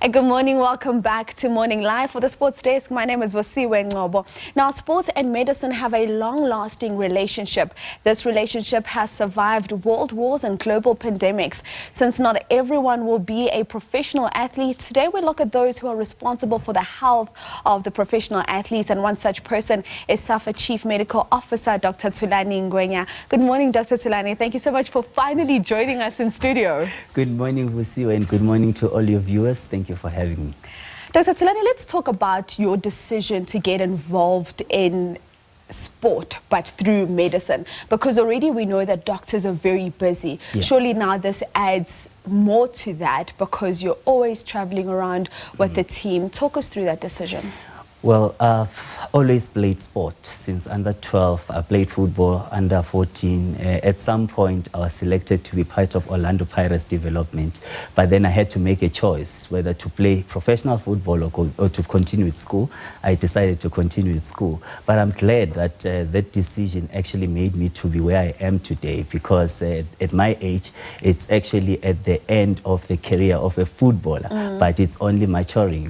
And good morning, welcome back to Morning Live for the Sports Desk. My name is Vosiwe Ngobo. Now, sports and medicine have a long-lasting relationship. This relationship has survived world wars and global pandemics. Since not everyone will be a professional athlete, today we look at those who are responsible for the health of the professional athletes, and one such person is SAFA Chief Medical Officer, Dr Thulani Ngwenya. Good morning, Dr Thulani. Thank you so much for finally joining us in studio. Good morning, Vosiwe, and good morning to all your viewers. Thank you for having me. Dr. Thulani, let's talk about your decision to get involved in sport, but through medicine, because already we know that doctors are very busy. Yeah. Surely now this adds more to that because you're always traveling around with the team. Talk us through that decision. Well, I've always played sport since under 12. I played football under 14. At some point, I was selected to be part of Orlando Pirates development. But then I had to make a choice whether to play professional football or to continue with school. I decided to continue with school. But I'm glad that that decision actually made me to be where I am today, because at my age, it's actually at the end of the career of a footballer. But it's only maturing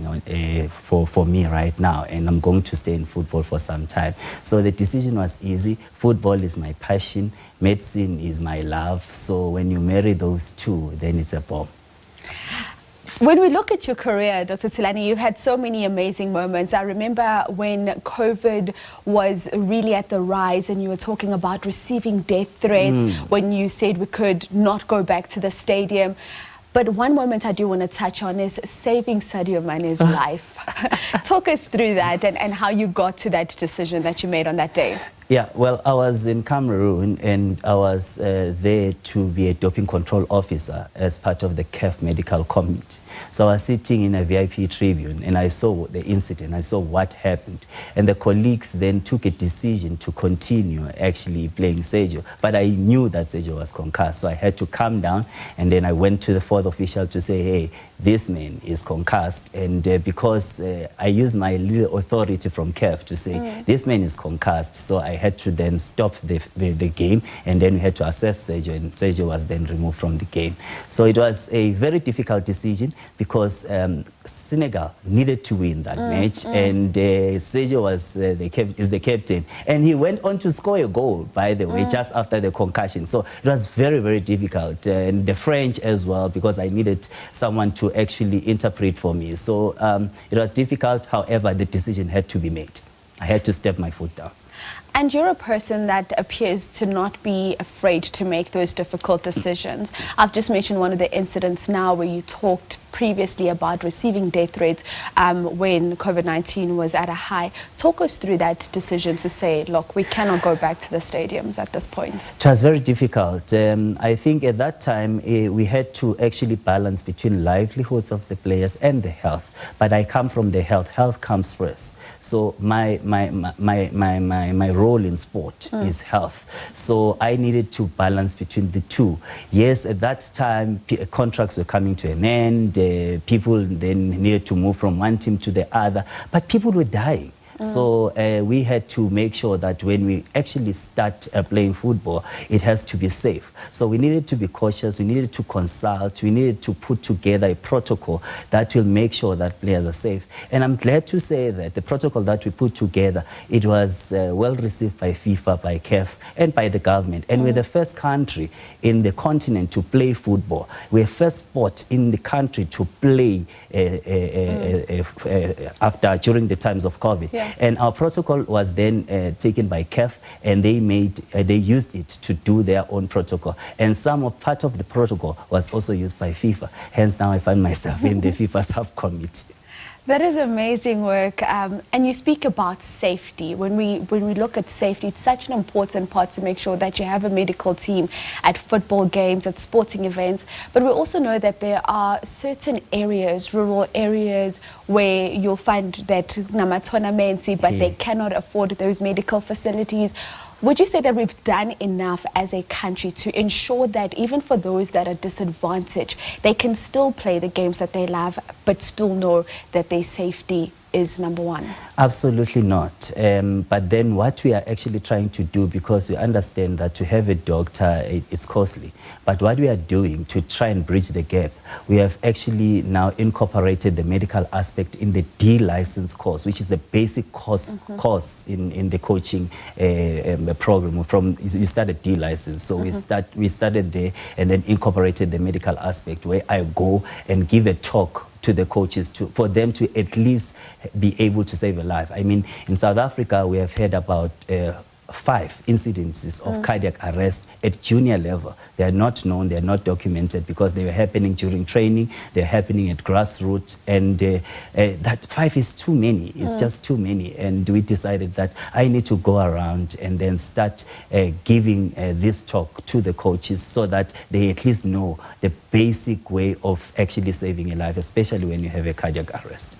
for me right now. And I'm going to stay in football for some time. So the decision was easy. Football is my passion. Medicine is my love. So when you marry those two, then it's a bomb. When we look at your career, Dr. Thulani, you had so many amazing moments. I remember when COVID was really at the rise and you were talking about receiving death threats, when you said we could not go back to the stadium. But one moment I do want to touch on is saving Sergio Agueros' life. Talk us through that and how you got to that decision that you made on that day. Yeah, well, I was in Cameroon and I was there to be a doping control officer as part of the CAF medical committee. So I was sitting in a VIP tribune and I saw the incident, I saw what happened. And the colleagues then took a decision to continue actually playing Sergio. But I knew that Sergio was concussed, so I had to calm down. And then I went to the fourth official to say, hey, this man is concussed. And because I used my little authority from CAF to say, this man is concussed. So I had to then stop the game, and then we had to assess Sergio, and Sergio was then removed from the game. So it was a very difficult decision because Senegal needed to win that match, and Sergio was is the captain, and he went on to score a goal, by the way, just after the concussion. So it was very, very difficult, and the French as well, because I needed someone to actually interpret for me. So it was difficult. However, the decision had to be made. I had to step my foot down. And you're a person that appears to not be afraid to make those difficult decisions. I've just mentioned one of the incidents now where you talked previously about receiving death threats when COVID-19 was at a high. Talk us through that decision to say, look, we cannot go back to the stadiums at this point. It was very difficult. I think at that time we had to actually balance between livelihoods of the players and the health. But I come from the health. Health comes first. So my role in sport is health. So I needed to balance between the two. Yes, at that time contracts were coming to an end. People then needed to move from one team to the other, but people were dying. So we had to make sure that when we actually start playing football, it has to be safe. So we needed to be cautious, we needed to consult, we needed to put together a protocol that will make sure that players are safe. And I'm glad to say that the protocol that we put together, it was well received by FIFA, by CAF, and by the government. And we're the first country in the continent to play football. We're the first sport in the country to play during the times of COVID. Yeah. And our protocol was then taken by CAF, and they used it to do their own protocol. And part of the protocol was also used by FIFA. Hence now I find myself in the FIFA subcommittee. That is amazing work, and you speak about safety. When we look at safety, it's such an important part to make sure that you have a medical team at football games, at sporting events. But we also know that there are certain areas, rural areas, where you'll find that namatona but they cannot afford those medical facilities. Would you say that we've done enough as a country to ensure that even for those that are disadvantaged, they can still play the games that they love, but still know that their safety is number one? Absolutely not. But then what we are actually trying to do, because we understand that to have a doctor, it's costly. But what we are doing to try and bridge the gap, we have actually now incorporated the medical aspect in the D license course, which is the basic course in the coaching program. From you start at D license, so we started there and then incorporated the medical aspect, where I go and give a talk to the coaches for them to at least be able to save a life. I mean, in South Africa, we have heard about 5 incidences of cardiac arrest at junior level. They are not known, they are not documented, because they were happening during training, they're happening at grassroots, and that 5 is too many. It's just too many. And we decided that I need to go around and then start giving this talk to the coaches, so that they at least know the basic way of actually saving a life, especially when you have a cardiac arrest.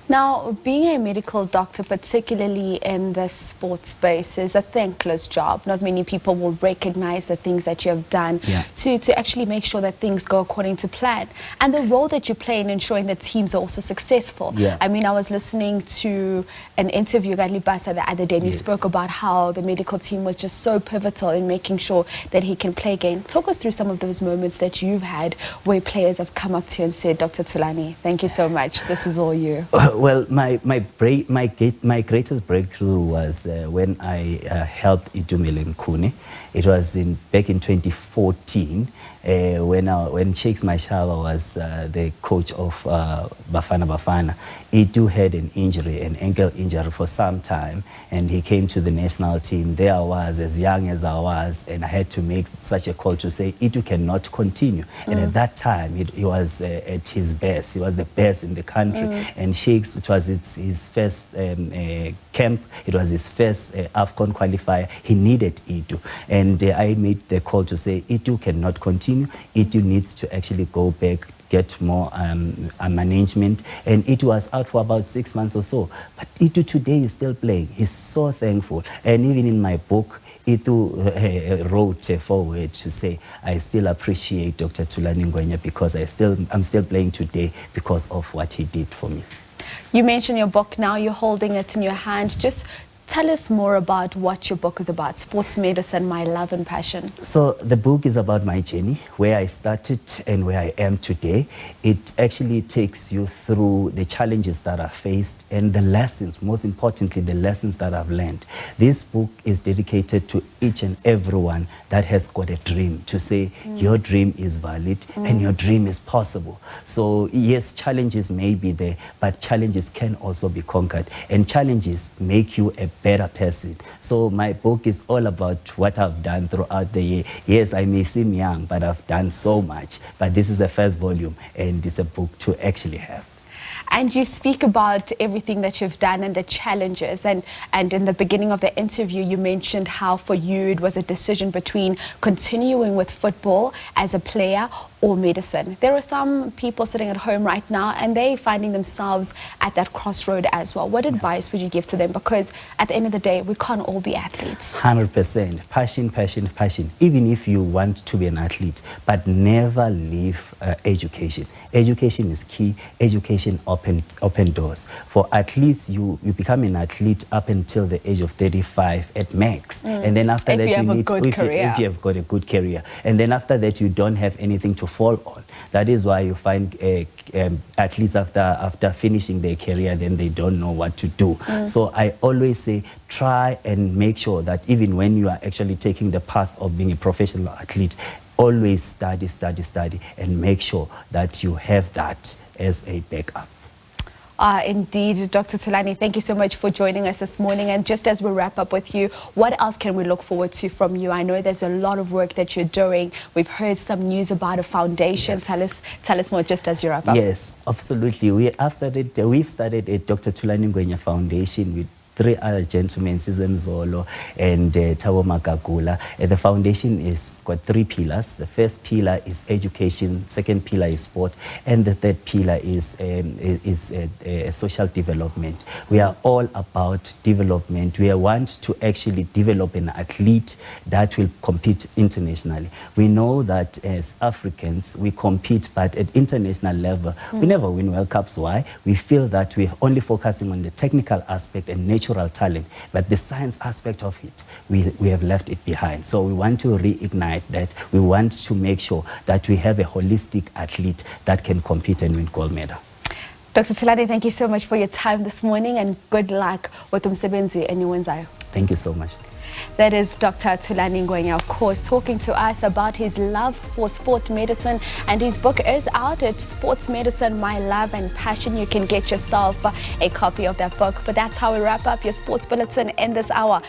Now, being a medical doctor, particularly in the sports space, is a thankless job. Not many people will recognize the things that you have done to actually make sure that things go according to plan. And the role that you play in ensuring that teams are also successful. I mean, I was listening to an interview, Gadli Basa, the other day, and he spoke about how the medical team was just so pivotal in making sure that he can play again. Talk us through some of those moments that you've had where players have come up to you and said, Dr. Thulani, thank you so much. This is all you. Well, my greatest breakthrough was when I helped Idumile Nkune. It was back in 2014 when Shakes Mashaba was the coach of Bafana Bafana. Idu had an injury, an ankle injury for some time, and he came to the national team. There I was, as young as I was, and I had to make such a call to say Idu cannot continue. And at that time, he was at his best. He was the best in the country. And Shakes, it was his first camp. It was his first AFCON qualifier. He needed Idu. And I made the call to say Idu cannot continue. Idu needs to actually go back, get more management, and it was out for about 6 months or so. But Itu today is still playing. He's so thankful. And even in my book, Itu wrote a foreword to say, I still appreciate Dr. Thulani Ngwenya because I'm still playing today because of what he did for me. You mentioned your book now, you're holding it in your hand. Just tell us more about what your book is about, Sports Medicine, My Love and Passion. So the book is about my journey, where I started and where I am today. It actually takes you through the challenges that I faced and the lessons, most importantly, the lessons that I've learned. This book is dedicated to each and everyone that has got a dream, to say your dream is valid and your dream is possible. So yes, challenges may be there, but challenges can also be conquered, and challenges make you a better person. So my book is all about what I've done throughout the year. Yes, I may seem young, but I've done so much. But this is the first volume, and it's a book to actually have. And you speak about everything that you've done and the challenges. And in the beginning of the interview, you mentioned how for you it was a decision between continuing with football as a player or medicine. There are some people sitting at home right now and they finding themselves at that crossroad as well. What advice would you give to them? Because at the end of the day, we can't all be athletes. 100%. Passion, passion, passion. Even if you want to be an athlete, but never leave education. Education is key. Education open doors. For athletes, you become an athlete up until the age of 35 at max. And then after that, if you have got a good career. And then after that, you don't have anything to fall on. That is why you find athletes after finishing their career, then they don't know what to do. So I always say, try and make sure that even when you are actually taking the path of being a professional athlete, always study, study, study, and make sure that you have that as a backup. Indeed, Dr. Thulani, thank you so much for joining us this morning. And just as we wrap up with you, what else can we look forward to from you? I know there's a lot of work that you're doing. We've heard some news about a foundation. Yes. Tell us more just as you wrap up. Yes, absolutely. We've started a Dr. Thulani Ngwenya Foundation with three other gentlemen, Sizwe Mzolo and Thabo Magagula. The foundation is got three pillars. The first pillar is education, second pillar is sport, and the third pillar is social development. We are all about development. We want to actually develop an athlete that will compete internationally. We know that as Africans, we compete, but at international level, we never win World Cups. Why? We feel that we're only focusing on the technical aspect and natural talent, but the science aspect of it, we have left it behind. So we want to reignite that. We want to make sure that we have a holistic athlete that can compete and win gold medal. Dr. Thulani, thank you so much for your time this morning, and good luck with umsebenzi eniwenzayo. Thank you so much. That is Dr. Thulani Ngwenya, of course, talking to us about his love for sport medicine, and his book is out at Sports Medicine, My Love and Passion. You can get yourself a copy of that book. But that's how we wrap up your sports bulletin in this hour.